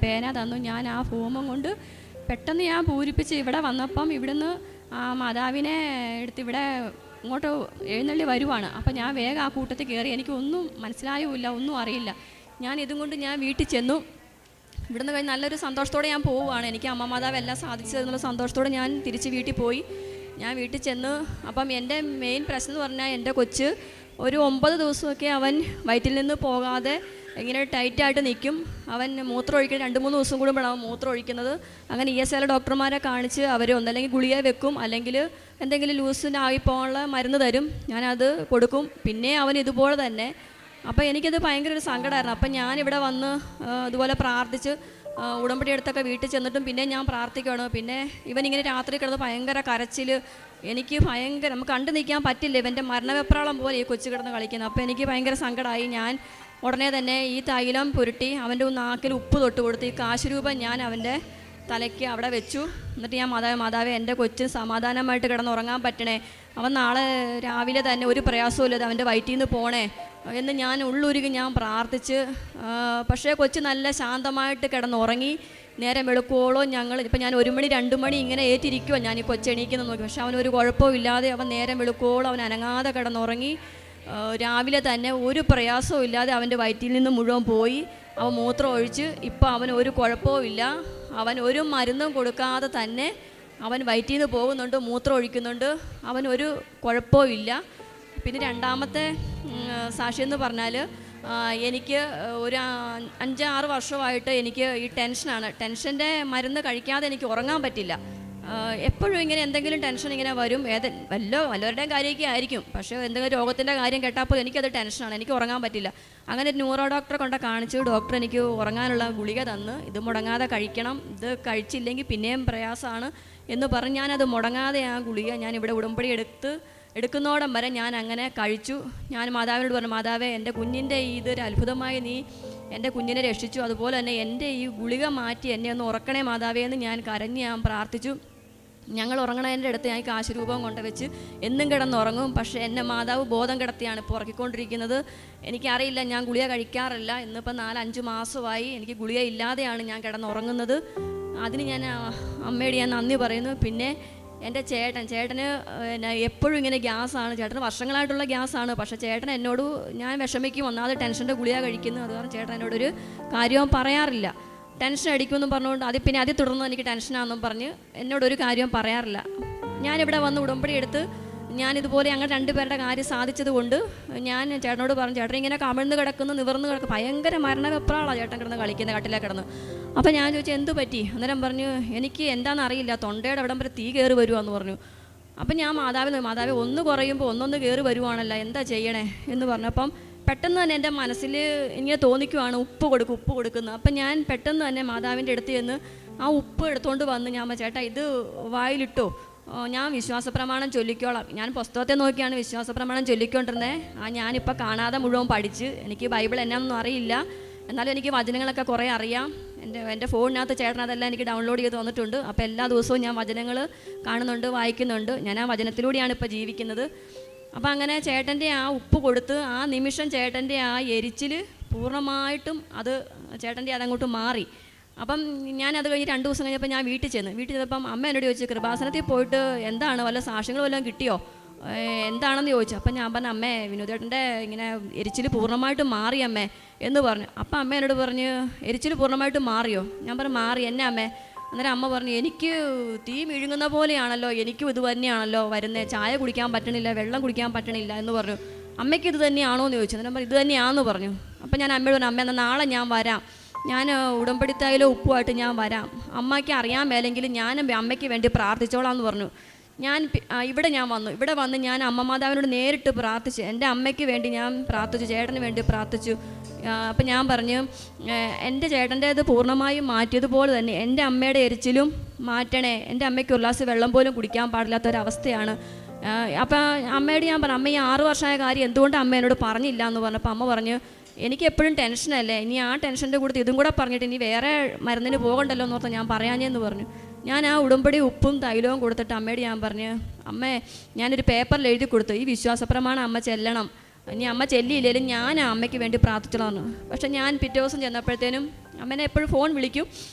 പേന തന്നു. ഞാൻ ആ ഫോമും കൊണ്ട് പെട്ടെന്ന് ഞാൻ പൂരിപ്പിച്ച് ഇവിടെ വന്നപ്പം ഇവിടുന്ന് മാതാവിനെ എടുത്ത് ഇവിടെ ഇങ്ങോട്ട് എഴുന്നള്ളി വരുവാണ്. അപ്പം ഞാൻ വേഗം ആ കൂട്ടത്തിൽ കയറി. എനിക്കൊന്നും മനസ്സിലായുമില്ല, ഒന്നും അറിയില്ല. ഞാൻ ഇതും കൊണ്ട് ഞാൻ വീട്ടിൽ ചെന്നു. ഇവിടുന്ന് കഴിഞ്ഞ് നല്ലൊരു സന്തോഷത്തോടെ ഞാൻ പോവുകയാണ്. എനിക്ക് അമ്മ മാതാവ് എല്ലാം സാധിച്ചതെന്നുള്ള സന്തോഷത്തോടെ ഞാൻ തിരിച്ച് വീട്ടിൽ പോയി. ഞാൻ വീട്ടിൽ ചെന്ന് അപ്പം എൻ്റെ മെയിൻ പ്രശ്നം എന്ന് പറഞ്ഞാൽ എൻ്റെ കൊച്ച് ഒരു 9 ദിവസമൊക്കെ അവൻ വയറ്റിൽ നിന്ന് പോകാതെ ഇങ്ങനെ ടൈറ്റായിട്ട് നിൽക്കും. അവൻ മൂത്രം ഒഴിക്കുന്ന 2-3 ദിവസം കൂടുമ്പോഴാണ് അവൻ മൂത്രം ഒഴിക്കുന്നത്. അങ്ങനെ ESL ഡോക്ടർമാരെ കാണിച്ച് അവർ ഒന്നല്ലെങ്കിൽ ഗുളിക വെക്കും, അല്ലെങ്കിൽ എന്തെങ്കിലും ലൂസിനായി പോകാനുള്ള മരുന്ന് തരും. ഞാനത് കൊടുക്കും. പിന്നെ അവൻ ഇതുപോലെ തന്നെ. അപ്പോൾ എനിക്കത് ഭയങ്കര ഒരു സങ്കടമായിരുന്നു. അപ്പം ഞാനിവിടെ വന്ന് ഇതുപോലെ പ്രാർത്ഥിച്ച് ഉടമ്പടി എടുത്തൊക്കെ വീട്ടിൽ ചെന്നിട്ടും പിന്നെ ഞാൻ പ്രാർത്ഥിക്കുകയാണ്. പിന്നെ ഇവനിങ്ങനെ രാത്രി കിടന്ന് ഭയങ്കര കരച്ചിൽ. എനിക്ക് ഭയങ്കര നമുക്ക് കണ്ടു നിൽക്കാൻ പറ്റില്ല. ഇവൻ്റെ മരണവെപ്രാളം പോലെ ഈ കൊച്ചു കിടന്ന് കളിക്കുന്നത്. അപ്പോൾ എനിക്ക് ഭയങ്കര സങ്കടമായി. ഞാൻ ഉടനെ തന്നെ ഈ തൈലം പുരട്ടി അവൻ്റെ നാക്കിൽ ഉപ്പ് തൊട്ട് കൊടുത്ത് ഈ കാശ് രൂപം ഞാൻ അവൻ്റെ തലയ്ക്ക് അവിടെ വെച്ചു. എന്നിട്ട് ഞാൻ മാതാവേ എൻ്റെ കൊച്ചിന് സമാധാനമായിട്ട് കിടന്നുറങ്ങാൻ പറ്റണേ, അവൻ നാളെ രാവിലെ തന്നെ ഒരു പ്രയാസവും ഇല്ലാതെ അവൻ്റെ വയറ്റിൽ നിന്ന് പോണേ എന്ന് ഞാൻ ഉള്ളുരുകി ഞാൻ പ്രാർത്ഥിച്ച്. പക്ഷേ കൊച്ച് നല്ല ശാന്തമായിട്ട് കിടന്നുറങ്ങി. നേരം വെളുക്കുവോളം ഇപ്പം ഞാൻ 1 മണി 2 മണി ഇങ്ങനെ ഏറ്റിരിക്കുമോ ഞാൻ ഈ കൊച്ചെണീക്കുന്നത് നോക്കി. പക്ഷെ അവനൊരു കുഴപ്പവും ഇല്ലാതെ അവൻ നേരം വെളുക്കുവോളം അവൻ അനങ്ങാതെ കിടന്നുറങ്ങി. രാവിലെ തന്നെ ഒരു പ്രയാസവും ഇല്ലാതെ അവൻ്റെ വയറ്റിൽ നിന്ന് മുഴുവൻ പോയി. അവൻ മൂത്രം ഒഴിച്ച് ഇപ്പം അവന് ഒരു കുഴപ്പവും ഇല്ല. അവൻ ഒരു മരുന്നും കൊടുക്കാതെ തന്നെ അവൻ വയറ്റിൽ നിന്ന് പോകുന്നുണ്ട്, മൂത്രം ഒഴിക്കുന്നുണ്ട്. അവനൊരു കുഴപ്പവും ഇല്ല. പിന്നെ രണ്ടാമത്തെ സാക്ഷി എന്ന് പറഞ്ഞാൽ എനിക്ക് ഒരു 5-6 വർഷമായിട്ട് എനിക്ക് ഈ ടെൻഷനാണ്. ടെൻഷൻ്റെ മരുന്ന് കഴിക്കാതെ എനിക്ക് ഉറങ്ങാൻ പറ്റില്ല. എപ്പോഴും ഇങ്ങനെ എന്തെങ്കിലും ടെൻഷൻ ഇങ്ങനെ വരും. വല്ലവരുടെയും കാര്യമൊക്കെ ആയിരിക്കും. പക്ഷേ എന്തെങ്കിലും രോഗത്തിൻ്റെ കാര്യം കേട്ടപ്പോൾ എനിക്കത് ടെൻഷനാണ്, എനിക്ക് ഉറങ്ങാൻ പറ്റില്ല. അങ്ങനെ ന്യൂറോ ഡോക്ടറെ കൊണ്ട് കാണിച്ചു. ഡോക്ടർ എനിക്ക് ഉറങ്ങാനുള്ള ഗുളിക തന്ന്, ഇത് മുടങ്ങാതെ കഴിക്കണം, ഇത് കഴിച്ചില്ലെങ്കിൽ പിന്നെയും പ്രയാസമാണ് എന്ന് പറഞ്ഞ് ഞാനത് മുടങ്ങാതെ ആ ഗുളിക ഞാൻ ഇവിടെ ഉടമ്പടി എടുക്കുന്നോടം വരെ ഞാൻ അങ്ങനെ കഴിച്ചു. ഞാൻ മാതാവിനോട് പറഞ്ഞു, മാതാവേ എൻ്റെ കുഞ്ഞിൻ്റെ ഇതൊരു അത്ഭുതമായി നീ എൻ്റെ കുഞ്ഞിനെ രക്ഷിച്ചു, അതുപോലെ തന്നെ എൻ്റെ ഈ ഗുളിക മാറ്റി എന്നെ ഒന്ന് ഉറക്കണേ മാതാവേ എന്ന് ഞാൻ കരഞ്ഞ് ഞാൻ പ്രാർത്ഥിച്ചു. ഞങ്ങൾ ഉറങ്ങണതിൻ്റെ അടുത്ത് ഞാൻ കാശ് രൂപം കൊണ്ടുവച്ച് എന്നും കിടന്നുറങ്ങും. പക്ഷേ എന്നെ മാതാവ് ബോധം കിടത്തിയാണ് ഇപ്പോൾ ഉറക്കിക്കൊണ്ടിരിക്കുന്നത്. എനിക്കറിയില്ല, ഞാൻ ഗുളിക കഴിക്കാറില്ല. ഇന്നിപ്പോൾ 4-5 മാസമായി എനിക്ക് ഗുളിക ഇല്ലാതെയാണ് ഞാൻ കിടന്നുറങ്ങുന്നത്. അതിന് ഞാൻ അമ്മയോട് ഞാൻ നന്ദി പറയുന്നു. പിന്നെ എൻ്റെ ചേട്ടന് എപ്പോഴും ഇങ്ങനെ ഗ്യാസാണ്. ചേട്ടന് വർഷങ്ങളായിട്ടുള്ള ഗ്യാസാണ്. പക്ഷേ ചേട്ടൻ എന്നോട് ഞാൻ വിഷമിക്കും, ഒന്നാമത് ടെൻഷൻ്റെ ഗുളിക കഴിക്കുന്നു. അത് കാരണം ചേട്ടൻ എന്നോടൊരു കാര്യവും പറയാറില്ല. ടെൻഷൻ അടിക്കുമെന്നും പറഞ്ഞുകൊണ്ട് അതിൽ തുടർന്ന് എനിക്ക് ടെൻഷനാണെന്നും പറഞ്ഞ് എന്നോടൊരു കാര്യവും പറയാറില്ല. ഞാനിവിടെ വന്ന് ഉടമ്പടി എടുത്ത് ഞാനിതുപോലെ ഞങ്ങൾ 2 പേരുടെ കാര്യം സാധിച്ചത് കൊണ്ട് ഞാൻ ചേട്ടനോട് പറഞ്ഞു, ചേട്ടൻ ഇങ്ങനെ കമിഴ്ന്ന് കിടക്കുന്നു, നിവർന്ന് കിടക്കും, ഭയങ്കര മരണവെപ്രാളാണ് ചേട്ടൻ കിടന്ന് കളിക്കുന്നത്, കട്ടിലേ കിടന്ന്. അപ്പോൾ ഞാൻ ചോദിച്ചു എന്ത് പറ്റി? അന്നേരം പറഞ്ഞു എനിക്ക് എന്താണെന്ന് അറിയില്ല, തൊണ്ടയുടെ അവിടം വരെ തീ കയറി വരുവാന്ന് പറഞ്ഞു. അപ്പം ഞാൻ മാതാവേ ഒന്ന് കുറയുമ്പോൾ ഒന്നൊന്ന് കയറി വരുവാണല്ലോ, എന്താ ചെയ്യണേ എന്ന് പറഞ്ഞപ്പം പെട്ടെന്ന് തന്നെ എൻ്റെ മനസ്സിൽ ഇങ്ങനെ തോന്നിക്കുവാണ് ഉപ്പ് കൊടുക്കുന്നത്. അപ്പം ഞാൻ പെട്ടെന്ന് തന്നെ മാതാവിൻ്റെ അടുത്ത് ചെന്ന് ആ ഉപ്പ് എടുത്തുകൊണ്ട് വന്ന് ഞാൻ ചേട്ടാ ഇത് വായിലിട്ടോ, ഞാൻ വിശ്വാസപ്രമാണം ചൊല്ലിക്കോളാം. ഞാൻ പുസ്തകത്തെ നോക്കിയാണ് വിശ്വാസപ്രമാണം ചൊല്ലിക്കൊണ്ടിരുന്നത്. ഞാനിപ്പോൾ കാണാതെ മുഴുവൻ പഠിച്ച്, എനിക്ക് ബൈബിൾ എന്നാണെന്നൊന്നും അറിയില്ല, എന്നാലും എനിക്ക് വചനങ്ങളൊക്കെ കുറേ അറിയാം. എൻ്റെ ഫോണിനകത്ത് ചേട്ടൻ അതെല്ലാം എനിക്ക് ഡൗൺലോഡ് ചെയ്ത് വന്നിട്ടുണ്ട്. അപ്പോൾ എല്ലാ ദിവസവും ഞാൻ വചനങ്ങൾ കാണുന്നുണ്ട്, വായിക്കുന്നുണ്ട്. ഞാൻ ആ വചനത്തിലൂടെയാണ് ഇപ്പോൾ ജീവിക്കുന്നത്. അപ്പം അങ്ങനെ ചേട്ടൻ്റെ ആ ഉപ്പ് കൊടുത്ത് ആ നിമിഷം ചേട്ടൻ്റെ ആ എരിച്ചിൽ പൂർണ്ണമായിട്ടും ചേട്ടൻ്റെ അതങ്ങോട്ട് മാറി. അപ്പം ഞാനത് കഴിഞ്ഞ് 2 ദിവസം കഴിഞ്ഞപ്പോൾ ഞാൻ വീട്ടിൽ ചെന്നപ്പം അമ്മ എന്നോട് ചോദിച്ചു, കൃപാസനത്തിൽ പോയിട്ട് എന്താണ് വല്ല സാക്ഷ്യങ്ങൾ വല്ലതും കിട്ടിയോ, എന്താണെന്ന് ചോദിച്ചു. അപ്പം ഞാൻ പറഞ്ഞു, അമ്മേ വിനോദേട്ടൻ്റെ ഇങ്ങനെ എരിച്ചിൽ പൂർണ്ണമായിട്ടും മാറി അമ്മേ എന്ന് പറഞ്ഞു. അപ്പം അമ്മ എന്നോട് പറഞ്ഞു, എരിച്ചിൽ പൂർണ്ണമായിട്ടും മാറിയോ? ഞാൻ പറഞ്ഞു മാറി. എന്നെ അമ്മേ? അന്നേരം അമ്മ പറഞ്ഞു, എനിക്ക് തീ വിഴുങ്ങുന്ന പോലെയാണല്ലോ, എനിക്കും ഇത് തന്നെയാണല്ലോ വരുന്നത്, ചായ കുടിക്കാൻ പറ്റണില്ല, വെള്ളം കുടിക്കാൻ പറ്റണില്ല എന്ന് പറഞ്ഞു. അമ്മയ്ക്ക് ഇത് തന്നെയാണോ എന്ന് ചോദിച്ചു. അന്നേരം പറഞ്ഞു ഇത് തന്നെയാണെന്ന് പറഞ്ഞു. അപ്പം ഞാൻ അമ്മയോട് പറഞ്ഞു, അമ്മ എന്നാൽ നാളെ ഞാൻ വരാം, ഞാൻ ഉടമ്പടിത്തായാലോ ഉപ്പുമായിട്ട് ഞാൻ വരാം, അമ്മയ്ക്ക് അറിയാൻ മേലെങ്കിൽ ഞാൻ അമ്മയ്ക്ക് വേണ്ടി പ്രാർത്ഥിച്ചോളാം എന്ന് പറഞ്ഞു. ഇവിടെ വന്ന് ഞാൻ അമ്മ മാതാവിനോട് നേരിട്ട് പ്രാർത്ഥിച്ചു. എൻ്റെ അമ്മയ്ക്ക് വേണ്ടി ഞാൻ പ്രാർത്ഥിച്ചു, ചേട്ടന് വേണ്ടി പ്രാർത്ഥിച്ചു. അപ്പം ഞാൻ പറഞ്ഞു, എൻ്റെ ചേട്ടൻ്റേത് പൂർണ്ണമായും മാറ്റിയതുപോലെ തന്നെ എൻ്റെ അമ്മയുടെ എരിച്ചിലും മാറ്റണേ, എൻ്റെ അമ്മയ്ക്ക് ഒരു ഗ്ലാസ് വെള്ളം പോലും കുടിക്കാൻ പാടില്ലാത്തൊരവസ്ഥയാണ്. അപ്പം അമ്മയോട് ഞാൻ പറഞ്ഞു, അമ്മ ഈ 6 വർഷമായ കാര്യം എന്തുകൊണ്ട് അമ്മ എന്നോട് പറഞ്ഞില്ല എന്ന് പറഞ്ഞപ്പോൾ അമ്മ പറഞ്ഞു, എനിക്ക് എപ്പോഴും ടെൻഷനല്ലേ, ഇനി ആ ടെൻഷൻ്റെ കൂടെ ഇതും കൂടെ പറഞ്ഞിട്ട് ഇനി വേറെ മരുന്നിന് പോകണ്ടല്ലോ എന്ന് ഓർത്താൽ ഞാൻ പറയാഞ്ഞെന്ന് പറഞ്ഞു. ഞാൻ ആ ഉടമ്പടി ഉപ്പും തൈലവും കൊടുത്തിട്ട് അമ്മയോട് ഞാൻ പറഞ്ഞു, അമ്മേ ഞാനൊരു പേപ്പറിൽ എഴുതി കൊടുത്തു, ഈ വിശ്വാസപ്രമാണം അമ്മ ചെല്ലണം, ഇനി അമ്മ ചെല്ലിയില്ലെങ്കിലും ഞാൻ ആ അമ്മയ്ക്ക് വേണ്ടി പ്രാർത്ഥിച്ചോളാം. പക്ഷെ ഞാൻ പിറ്റേ ദിവസം ചെന്നപ്പോഴത്തേനും അമ്മേനെ എപ്പോഴും ഫോൺ വിളിക്കും.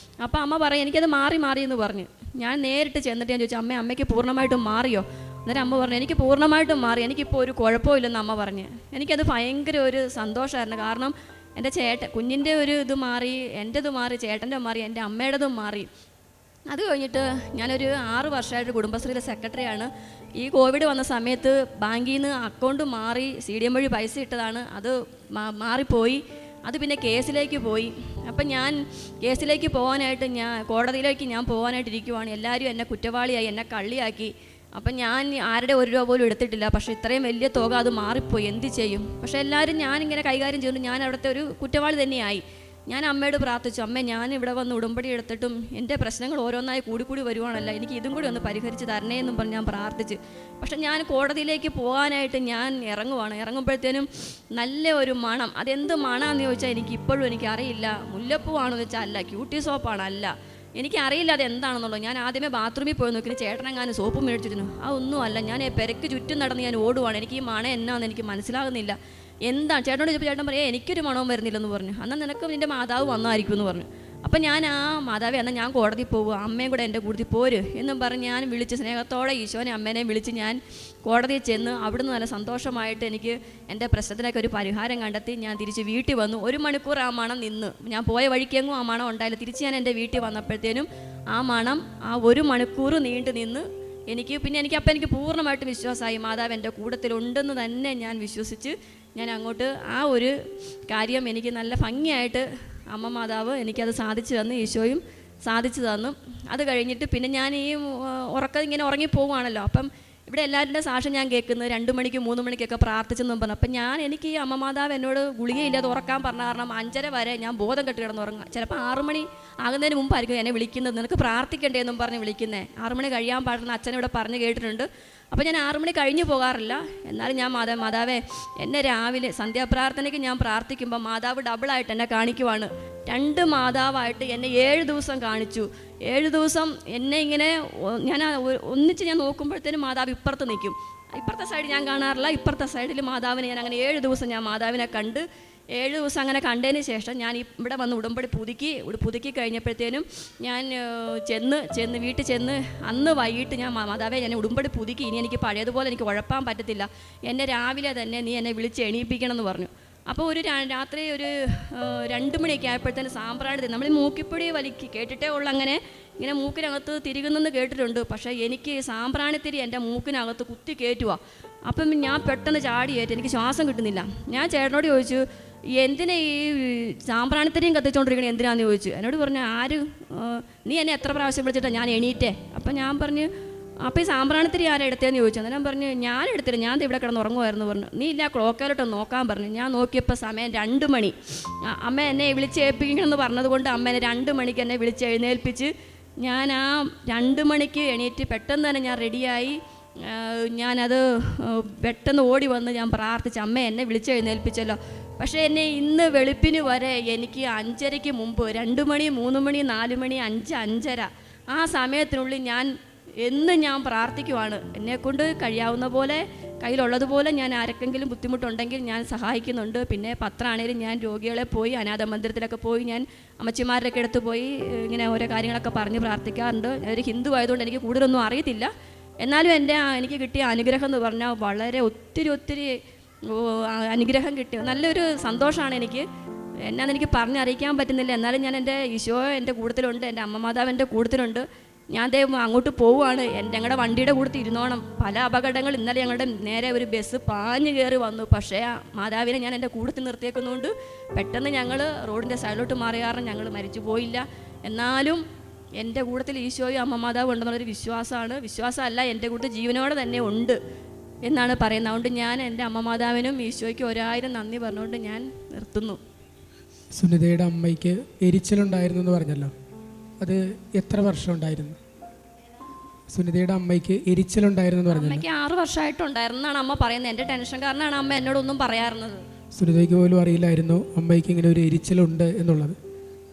അപ്പോൾ അമ്മ പറയും എനിക്കത് മാറി എന്ന് പറഞ്ഞു. ഞാൻ നേരിട്ട് ചെന്നിട്ട് ഞാൻ ചോദിച്ചു, അമ്മയ്ക്ക് പൂർണ്ണമായിട്ടും മാറിയോ? അന്നേരം അമ്മ പറഞ്ഞു, എനിക്ക് പൂർണ്ണമായിട്ടും മാറി, എനിക്കിപ്പോൾ ഒരു കുഴപ്പമില്ലെന്ന് അമ്മ പറഞ്ഞ്. എനിക്കത് ഭയങ്കര ഒരു സന്തോഷമായിരുന്നു. കാരണം എൻ്റെ കുഞ്ഞിൻ്റെ ഒരു ഇത് മാറി, എൻ്റെത് മാറി, ചേട്ടൻ്റെ മാറി, എൻ്റെ അമ്മയുടേതും മാറി. അത് കഴിഞ്ഞിട്ട് ഞാനൊരു 6 വർഷമായിട്ട് കുടുംബശ്രീയിലെ സെക്രട്ടറിയാണ്. ഈ കോവിഡ് വന്ന സമയത്ത് ബാങ്കിൽ നിന്ന് അക്കൗണ്ട് മാറി CDM വഴി പൈസ ഇട്ടതാണ്, അത് മാറിപ്പോയി. അത് പിന്നെ കേസിലേക്ക് പോയി. അപ്പം ഞാൻ കേസിലേക്ക് പോകാനായിട്ട് കോടതിയിലേക്ക് ഞാൻ പോകാനായിട്ടിരിക്കുവാണ്. എല്ലാവരും എന്നെ കുറ്റവാളിയായി, എന്നെ കള്ളിയാക്കി. അപ്പം ഞാൻ ആരുടെ 1 രൂപ പോലും എടുത്തിട്ടില്ല. പക്ഷേ ഇത്രയും വലിയ തുക അത് മാറിപ്പോയി, എന്ത് ചെയ്യും? പക്ഷേ എല്ലാവരും ഞാനിങ്ങനെ കൈകാര്യം ചെയ്യുന്നു, ഞാൻ അവിടുത്തെ ഒരു കുറ്റവാളി തന്നെയായി. ഞാൻ അമ്മയോട് പ്രാർത്ഥിച്ചു, അമ്മേ ഞാൻ ഇവിടെ വന്ന് ഉടമ്പടി എടുത്തിട്ടും എൻ്റെ പ്രശ്നങ്ങൾ ഓരോന്നായി കൂടി വരുവാണല്ലോ, എനിക്ക് ഇതും കൂടി ഒന്ന് പരിഹരിച്ച് തരണേ എന്നും പറഞ്ഞ് ഞാൻ പ്രാർത്ഥിച്ചു. പക്ഷെ ഞാൻ കോടതിയിലേക്ക് പോകാനായിട്ട് ഞാൻ ഇറങ്ങുമ്പോഴത്തേനും നല്ല ഒരു മണം. അതെന്ത് മണമെന്ന് ചോദിച്ചാൽ എനിക്ക് അറിയില്ല. മുല്ലപ്പൂവാണെന്ന് വെച്ചാൽ അല്ല, ക്യൂട്ടി സോപ്പാണ് അല്ല, എനിക്കറിയില്ല അതെന്താണെന്നുള്ളത്. ഞാൻ ആദ്യമേ ബാത്റൂമിൽ പോയി നോക്കി, ചേട്ടനെങ്ങാനും സോപ്പ് മേടിച്ചിരുന്നു, അതൊന്നും അല്ല. ഞാൻ പെരക്ക് ചുറ്റും നടന്ന് ഞാൻ ഓടുവാണ്, എനിക്ക് ഈ മണം എന്നാന്ന് എനിക്ക് മനസ്സിലാകുന്നില്ല. എന്താണ് ചേട്ടനോട് ചോദിച്ചപ്പോൾ ചേട്ടൻ പറയാം, എനിക്കൊരു മണവും വരുന്നില്ലെന്ന് പറഞ്ഞു. എന്നാൽ നിനക്ക് നിൻ്റെ മാതാവ് വന്നായിരിക്കും എന്ന് പറഞ്ഞു. അപ്പം ഞാൻ മാതാവേ എന്നാൽ ഞാൻ കോടതി പോകുക, അമ്മയും കൂടെ എൻ്റെ കൂട്ടത്തിൽ പോര് എന്നും പറഞ്ഞ് ഞാൻ വിളിച്ച് സ്നേഹത്തോടെ ഈശോനെ അമ്മേനെയും വിളിച്ച് ഞാൻ കോടതിയിൽ ചെന്ന് അവിടുന്ന് നല്ല സന്തോഷമായിട്ട് എനിക്ക് എൻ്റെ പ്രശ്നത്തിനൊക്കെ ഒരു പരിഹാരം കണ്ടെത്തി ഞാൻ തിരിച്ച് വീട്ടിൽ വന്നു. 1 മണിക്കൂർ ആ മണം നിന്ന്, ഞാൻ പോയ വഴിക്കെങ്ങും ആ മണം ഉണ്ടായില്ല. തിരിച്ച് ഞാൻ എൻ്റെ വീട്ടിൽ വന്നപ്പോഴത്തേനും ആ മണം 1 മണിക്കൂർ നീണ്ടു നിന്ന് എനിക്ക് പൂർണ്ണമായിട്ട് വിശ്വാസമായി, മാതാവ് എൻ്റെ കൂട്ടത്തിലുണ്ടെന്ന് തന്നെ ഞാൻ വിശ്വസിച്ച് ഞാൻ അങ്ങോട്ട് ആ ഒരു കാര്യം എനിക്ക് നല്ല ഭംഗിയായിട്ട് അമ്മ മാതാവ് എനിക്കത് സാധിച്ചു തന്നു, ഈശോയും സാധിച്ചു തന്നു. അത് കഴിഞ്ഞിട്ട് പിന്നെ ഞാൻ ഈ ഇങ്ങനെ ഉറങ്ങിപ്പോവുകയാണല്ലോ. അപ്പം ഇവിടെ എല്ലാവരുടെ സാക്ഷ്യം ഞാൻ കേൾക്കുന്നത് 2 മണിക്ക് 3 മണിക്കൊക്കെ പ്രാർത്ഥിച്ചെന്നും പറഞ്ഞു. അപ്പം എനിക്ക് ഈ അമ്മ മാതാവ് എന്നോട് ഗുളികയില്ലാതെ ഉറക്കാൻ പറഞ്ഞ കാരണം 5:30 വരെ ഞാൻ ബോധം കെട്ട് കിടന്നുറങ്ങുക. ചിലപ്പോൾ 6 മണി ആകുന്നതിന് മുമ്പായിരിക്കും എന്നെ വിളിക്കുന്നത്, നിനക്ക് പ്രാർത്ഥിക്കണ്ടേ എന്നും പറഞ്ഞ് വിളിക്കുന്നത്. 6 മണി കഴിയാൻ പാടുന്ന അച്ഛനിവിടെ പറഞ്ഞ് കേട്ടിട്ടുണ്ട്. അപ്പോൾ ഞാൻ 6 മണി കഴിഞ്ഞു പോകാറില്ല. എന്നാലും ഞാൻ മാതാവേ എന്നെ രാവിലെ സന്ധ്യാപ്രാർത്ഥനയ്ക്ക് ഞാൻ പ്രാർത്ഥിക്കുമ്പോൾ മാതാവ് ഡബിളായിട്ട് എന്നെ കാണിക്കുവാണ്. 2 മാതാവായിട്ട് എന്നെ 7 ദിവസം കാണിച്ചു. 7 ദിവസം എന്നെ ഇങ്ങനെ ഞാൻ ഒന്നിച്ച് ഞാൻ നോക്കുമ്പോഴത്തേനും മാതാവ് ഇപ്പുറത്ത് നിൽക്കും. ഇപ്പുറത്തെ സൈഡ് ഞാൻ കാണാറില്ല, ഇപ്പുറത്തെ സൈഡിൽ മാതാവിനെ ഞാൻ അങ്ങനെ 7 ദിവസം ഞാൻ മാതാവിനെ കണ്ട് 7 ദിവസം അങ്ങനെ കണ്ടതിന് ശേഷം ഞാൻ ഇവിടെ വന്ന് ഉടമ്പടി പുതുക്കി കഴിഞ്ഞപ്പോഴത്തേനും ഞാൻ വീട്ടിൽ ചെന്ന് അന്ന് വൈകിട്ട് ഞാൻ മാതാവേ ഞാൻ ഉടമ്പടി പുതുക്കി, ഇനി എനിക്ക് പഴയതുപോലെ എനിക്ക് ഉഴപ്പാൻ പറ്റത്തില്ല, എന്നെ രാവിലെ തന്നെ നീ എന്നെ വിളിച്ച് എണീപ്പിക്കണം എന്ന് പറഞ്ഞു. അപ്പോൾ രാത്രി 2 മണിയൊക്കെ ആയപ്പോഴത്തേന് സാമ്പ്രാണി നമ്മൾ മൂക്കിപ്പൊടി വലിക്ക് കേട്ടിട്ടേ ഉള്ളൂ, അങ്ങനെ ഇങ്ങനെ മൂക്കിനകത്ത് തിരികുന്നെന്ന് കേട്ടിട്ടുണ്ട്. പക്ഷേ എനിക്ക് സാമ്പ്രാണിത്തിരി എൻ്റെ മൂക്കിനകത്ത് കുത്തി കയറ്റുക. അപ്പം ഞാൻ പെട്ടെന്ന് ചാടിയേറ്റ്, എനിക്ക് ശ്വാസം കിട്ടുന്നില്ല. ഞാൻ ചേട്ടനോട് ചോദിച്ചു, എന്തിനാ ഈ സാമ്പ്രാണിത്തിരിയും കത്തിച്ചുകൊണ്ടിരിക്കണേ, എന്തിനാന്ന് ചോദിച്ചു. എന്നോട് പറഞ്ഞു, നീ എന്നെ എത്ര പ്രാവശ്യം വിളിച്ചിട്ടാണ് ഞാൻ എണീറ്റേ? അപ്പം ഞാൻ പറഞ്ഞു, അപ്പോൾ ഈ സാമ്പ്രാണിത്തിരി ആരാ എടുത്തതെന്ന് ചോദിച്ചു. അന്നേരം പറഞ്ഞു ഞാൻ എടുത്തില്ല, ഞാൻ ഇവിടെ കിടന്ന് ഉറങ്ങുമായിരുന്നു പറഞ്ഞു. നീ ഇല്ല ക്ലോക്കിലോട്ട് നോക്കാൻ പറഞ്ഞു. ഞാൻ നോക്കിയപ്പോൾ സമയം 2 മണി. അമ്മ എന്നെ വിളിച്ചേൽപ്പിക്കണമെന്ന് പറഞ്ഞതുകൊണ്ട് അമ്മ എന്നെ 2 മണിക്ക് എന്നെ വിളിച്ച് എഴുന്നേൽപ്പിച്ച് ഞാൻ ആ 2 മണിക്ക് എണീറ്റ് പെട്ടെന്ന് തന്നെ ഞാൻ റെഡിയായി. ഞാനത് പെട്ടെന്ന് ഓടി വന്ന് ഞാൻ പ്രാർത്ഥിച്ച് അമ്മ എന്നെ വിളിച്ച് എഴുന്നേൽപ്പിച്ചല്ലോ. പക്ഷേ എന്നെ ഇന്ന് വെളുപ്പിന് വരെ എനിക്ക് 5:30 മുമ്പ് 2 മണി 3 മണി 4 മണി 5 5:30 ആ സമയത്തിനുള്ളിൽ ഞാൻ പ്രാർത്ഥിക്കുവാണ്. എന്നെക്കൊണ്ട് കഴിയാവുന്ന പോലെ കയ്യിലുള്ളതുപോലെ ഞാൻ ആർക്കെങ്കിലും ബുദ്ധിമുട്ടുണ്ടെങ്കിൽ ഞാൻ സഹായിക്കുന്നുണ്ട്. പിന്നെ പത്രമാണേലും ഞാൻ രോഗികളെ പോയി അനാഥ മന്ദിരത്തിലൊക്കെ പോയി ഞാൻ അമ്മച്ചിമാരുടെയൊക്കെ അടുത്ത് പോയി ഇങ്ങനെ ഓരോ കാര്യങ്ങളൊക്കെ പറഞ്ഞ് പ്രാർത്ഥിക്കാറുണ്ട്. ഒരു ഹിന്ദു ആയതുകൊണ്ട് എനിക്ക് കൂടുതലൊന്നും അറിയത്തില്ല. എന്നാലും എനിക്ക് കിട്ടിയ അനുഗ്രഹം എന്ന് പറഞ്ഞാൽ വളരെ ഒത്തിരി അനുഗ്രഹം കിട്ടിയ നല്ലൊരു സന്തോഷമാണ് എനിക്ക്. എന്നാന്ന് പറഞ്ഞറിയിക്കാൻ പറ്റുന്നില്ല. എന്നാലും ഞാൻ എൻ്റെ ഈശോ എൻ്റെ കൂട്ടത്തിലുണ്ട്, എൻ്റെ അമ്മ മാതാവ് എൻ്റെ കൂട്ടത്തിലുണ്ട്. ഞാൻ അങ്ങോട്ട് പോവുകയാണ്. ഞങ്ങളുടെ വണ്ടിയുടെ കൂട്ടത്തിൽ ഇരുന്നോണം. പല അപകടങ്ങൾ ഇന്നലെ ഞങ്ങളുടെ നേരെ ഒരു ബസ് പാഞ്ഞു കയറി വന്നു. പക്ഷേ ആ മാതാവിനെ ഞാൻ എൻ്റെ കൂട്ടത്തിൽ നിർത്തിയേക്കുന്നതുകൊണ്ട് പെട്ടെന്ന് ഞങ്ങൾ റോഡിൻ്റെ സൈഡിലോട്ട് മാറിയ കാരണം ഞങ്ങൾ മരിച്ചു പോയില്ല. എന്നാലും എൻ്റെ കൂട്ടത്തിൽ ഈശോയും അമ്മ മാതാവ് ഉണ്ടെന്നുള്ളൊരു വിശ്വാസമല്ല, എൻ്റെ കൂട്ടത്തിൽ ജീവനോടെ തന്നെ ഉണ്ട് എന്നാണ് പറയുന്നത്. അതുകൊണ്ട് ഞാൻ എൻ്റെ അമ്മ മാതാവിനും ഈശോയ്ക്ക് 1000 നന്ദി പറഞ്ഞുകൊണ്ട് ഞാൻ നിർത്തുന്നു. സുനിതയുടെ അമ്മയ്ക്ക് എരിച്ചിലുണ്ടായിരുന്നു എന്ന് പറഞ്ഞല്ലോ, അത് എത്ര വർഷം ഉണ്ടായിരുന്നു? സുനിതയുടെ അമ്മയ്ക്ക് എരിച്ചിലുണ്ടായിരുന്നു എന്ന് പറഞ്ഞല്ലോ. അമ്മയ്ക്ക് 6 വർഷമായിട്ടുണ്ടായിരുന്നു എന്നാണ് അമ്മ പറയുന്നത്. എൻ്റെ ടെൻഷൻ കാരണമാണ് അമ്മ എന്നോടൊന്നും പറയാറുള്ളത്. സുനിതയ്ക്ക് പോലും അറിയില്ലായിരുന്നു അമ്മയ്ക്ക് ഇങ്ങനെ ഒരു എരിച്ചിലുണ്ട് എന്നുള്ളത്.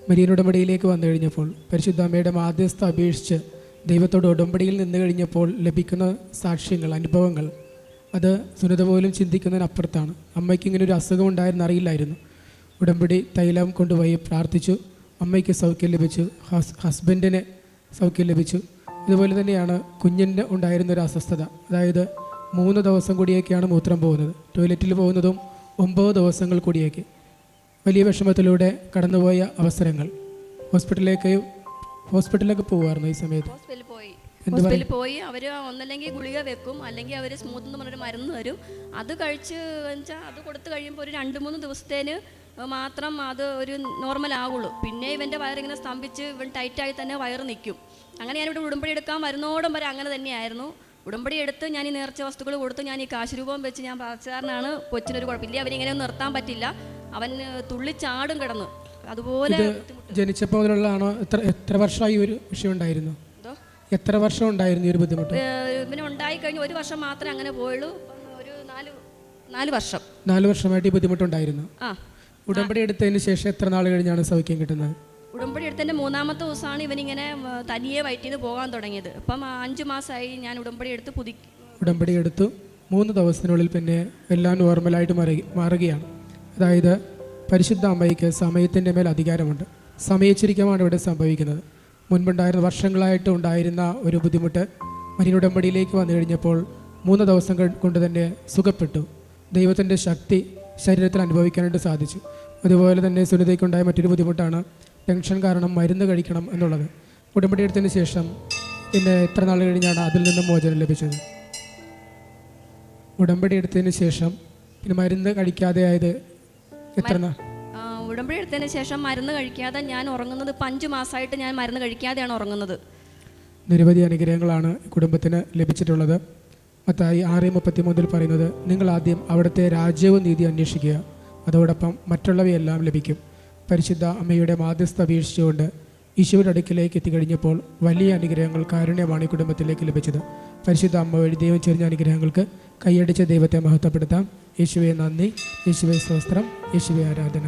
മരിയൻ ഉടമ്പടിയിലേക്ക് വന്നു കഴിഞ്ഞപ്പോൾ പരിശുദ്ധ അമ്മയുടെ മാധ്യസ്ഥ അപേക്ഷിച്ച് ദൈവത്തോട് ഉടമ്പടിയിൽ നിന്ന് കഴിഞ്ഞപ്പോൾ ലഭിക്കുന്ന സാക്ഷ്യങ്ങൾ, അനുഭവങ്ങൾ അത് സുനിത പോലും ചിന്തിക്കുന്നതിനപ്പുറത്താണ്. അമ്മയ്ക്ക് ഇങ്ങനെ ഒരു അസുഖം ഉണ്ടായിരുന്നു അറിയില്ലായിരുന്നു. ഉടമ്പടി തൈലം കൊണ്ടുപോയി പ്രാർത്ഥിച്ചു, അമ്മയ്ക്ക് സൗഖ്യം ലഭിച്ചു, ഹസ്ബൻഡിന് സൗഖ്യം ലഭിച്ചു. ഇതുപോലെ തന്നെയാണ് കുഞ്ഞിന് ഉണ്ടായിരുന്ന ഒരു അസ്വസ്ഥത. അതായത് 3 ദിവസം കൂടിയൊക്കെയാണ് മൂത്രം പോകുന്നത്, ടോയ്ലറ്റിൽ പോകുന്നതും 9 ദിവസങ്ങൾ കൂടിയൊക്കെ. വലിയ വിഷമത്തിലൂടെ കടന്നുപോയ അവസരങ്ങൾ. ഹോസ്പിറ്റലിലേക്ക് പോകുമായിരുന്നു ഈ സമയത്ത്. ഹോസ്പിറ്റലിൽ പോയി അവർ ഒന്നല്ലെങ്കിൽ ഗുളിക വെക്കും, അല്ലെങ്കിൽ അവർ സ്മൂത്ത് എന്ന് പറഞ്ഞൊരു മരുന്ന് തരും. അത് കഴിച്ച് വെച്ചാൽ അത് കൊടുത്തു കഴിയുമ്പോൾ ഒരു 2-3 ദിവസത്തേന് മാത്രം അത് ഒരു നോർമൽ ആവുള്ളൂ. പിന്നെ ഇവൻ്റെ വയറിങ്ങനെ സ്തംഭിച്ച് ഇവൻ ടൈറ്റായി തന്നെ വയറ് നിൽക്കും. അങ്ങനെ ഞാനിവിടെ ഉടമ്പടി എടുക്കാൻ വരുന്നോടം വരെ അങ്ങനെ തന്നെയായിരുന്നു. ഉടമ്പടി എടുത്ത് ഞാൻ ഈ നേർച്ച വസ്തുക്കൾ കൊടുത്ത് ഞാൻ ഈ കാശുരൂപം വെച്ച് ഞാൻ പ്രാർത്ഥിച്ചാറിനാണ്. കൊച്ചിനൊരു കുഴപ്പമില്ല, അവനിങ്ങനെ ഒന്നും നിർത്താൻ പറ്റില്ല, അവൻ തുള്ളിച്ചാടും കിടന്നു. അതുപോലെ ജനിച്ചപ്പോൾ മുതലുള്ളതാണോ? എത്ര വർഷമായി ഒരു വിഷയം ഉണ്ടായിരുന്നു? എത്ര വർഷം ഉണ്ടായിരുന്നു ഈ ഒരു ബുദ്ധിമുട്ട്? ഇവന് ഉണ്ടായി കഴിഞ്ഞ് 1 വർഷം മാത്രമേ അങ്ങനെ പോയുള്ളൂ. ഒരു 4 വർഷം 4 വർഷമായിട്ട് ഈ ബുദ്ധിമുട്ടുണ്ടായിരുന്നു. ഉടമ്പടി എടുത്തതിന് ശേഷം എത്ര നാൾ കഴിഞ്ഞാണ് സൗഖ്യം കിട്ടുന്നത്? ഉടമ്പടി എടുത്തതിൻ്റെ 3-ാമത്തെ ദിവസമാണ് ഇവനിങ്ങനെ തനിയെ വയറ്റിൽ നിന്ന് പോകാൻ തുടങ്ങിയത്. ഇപ്പം 5 മാസമായി ഞാൻ ഉടമ്പടി എടുത്ത് ഉടമ്പടി എടുത്തു 3 ദിവസത്തിനുള്ളിൽ പിന്നെ എല്ലാം നോർമലായിട്ട് മാറുകയാണ്. അതായത് പരിശുദ്ധ അമ്മയ്ക്ക് സമയത്തിൻ്റെ മേൽ അധികാരമുണ്ട്. സമയച്ചിരിക്കമാണ് ഇവിടെ സംഭവിക്കുന്നത്. മുൻപുണ്ടായിരുന്ന വർഷങ്ങളായിട്ട് ഉണ്ടായിരുന്ന ഒരു ബുദ്ധിമുട്ട് മരിയൻ ഉടമ്പടിയിലേക്ക് വന്നു കഴിഞ്ഞപ്പോൾ 3 ദിവസം കൊണ്ട് തന്നെ സുഖപ്പെട്ടു. ദൈവത്തിൻ്റെ ശക്തി ശരീരത്തിൽ അനുഭവിക്കാനായിട്ട് സാധിച്ചു. അതുപോലെ തന്നെ സുനിതയ്ക്കുണ്ടായ മറ്റൊരു ബുദ്ധിമുട്ടാണ് ടെൻഷൻ കാരണം മരുന്ന് കഴിക്കണം എന്നുള്ളത്. ഉടമ്പടി എടുത്തതിന് ശേഷം പിന്നെ എത്ര നാൾ കഴിഞ്ഞാണ് അതിൽ നിന്നും മോചനം ലഭിച്ചത്? ഉടമ്പടി എടുത്തതിന് ശേഷം പിന്നെ മരുന്ന് കഴിക്കാതെ ആയത് എത്ര നാൾ? ഉടമ്പടി എടുത്തതിന് ശേഷം മരുന്ന് കഴിക്കാതെ ഞാൻ ഉറങ്ങുന്നത് 5 മാസമായിട്ട് ഞാൻ മരുന്ന് കഴിക്കാതെയാണ് ഉറങ്ങുന്നത്. നിരവധി അനുഗ്രഹങ്ങളാണ് കുടുംബത്തിന് ലഭിച്ചിട്ടുള്ളത്. മത്തായി 6:33 പറയുന്നത്, നിങ്ങൾ ആദ്യം അവിടുത്തെ രാജ്യവും നീതി അന്വേഷിക്കുക, അതോടൊപ്പം മറ്റുള്ളവയെല്ലാം ലഭിക്കും. പരിശുദ്ധ അമ്മയുടെ മാധ്യസ്ഥ അപേക്ഷിച്ചുകൊണ്ട് ഈശോയുടെ അടുക്കിലേക്ക് എത്തിക്കഴിഞ്ഞപ്പോൾ വലിയ അനുഗ്രഹങ്ങൾ, കാരുണ്യമാണ് ഈ കുടുംബത്തിലേക്ക് ലഭിച്ചത്. പരിശുദ്ധ അമ്മ വഴി ദൈവം ചൊരിഞ്ഞ അനുഗ്രഹങ്ങൾക്ക് കൈയടിച്ച ദൈവത്തെ മഹത്വപ്പെടുത്താം. യേശുവേ നന്ദി, യേശുവേ സ്തോത്രം, യേശുവേ ആരാധന.